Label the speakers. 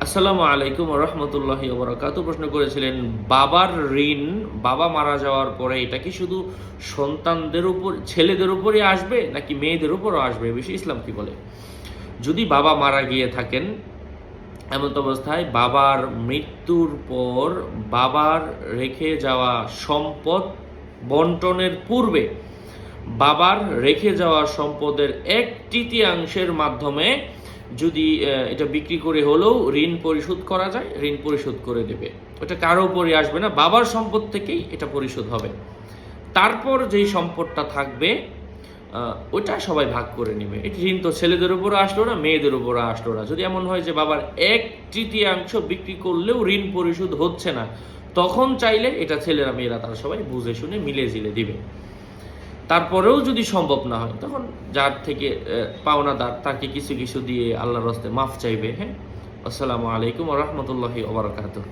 Speaker 1: আসসালামু আলাইকুম রহমতুল্লাহি ওবরাকাতু। প্রশ্ন করেছিলেন, বাবার ঋণ বাবা মারা যাওয়ার পরে এটা কি শুধু সন্তানদের উপর, ছেলেদের উপরই আসবে নাকি মেয়েদের উপরও আসবে? এ বিষয়ে ইসলাম কি বলে? যদি বাবা মারা গিয়ে থাকেন, এমন অবস্থায় বাবার মৃত্যুর পর বাবার রেখে যাওয়া সম্পদ বন্টনের পূর্বে বাবার রেখে যাওয়া সম্পদের 1/3 মাধ্যমে যদি এটা বিক্রি করে হলেও ঋণ পরিশোধ করা যায়, ঋণ পরিশোধ করে দেবে। ওটা কারো উপরে আসবে না, বাবার সম্পদ থেকেই এটা পরিশোধ হবে। তারপর যেই সম্পদটা থাকবে ওটা সবাই ভাগ করে নেবে। এটা ঋণ তো ছেলেদের উপরও আসলো না, মেয়েদের উপরও আসলো না। যদি এমন হয় যে বাবার 1/3 বিক্রি করলেও ঋণ পরিশোধ হচ্ছে না, তখন চাইলে এটা ছেলেরা মেয়েরা তারা সবাই বুঝে শুনে মিলে ঝিলে দিবে। তারপরেও যদি সম্ভব না হয়, তখন যার থেকে পাওনাদার তাকে কিছু কিছু দিয়ে আল্লাহর রাস্তায় মাফ চাইবে। হ্যাঁ। আসসালামু আলাইকুম ওয়া রাহমাতুল্লাহি ওয়া বারাকাতুহু।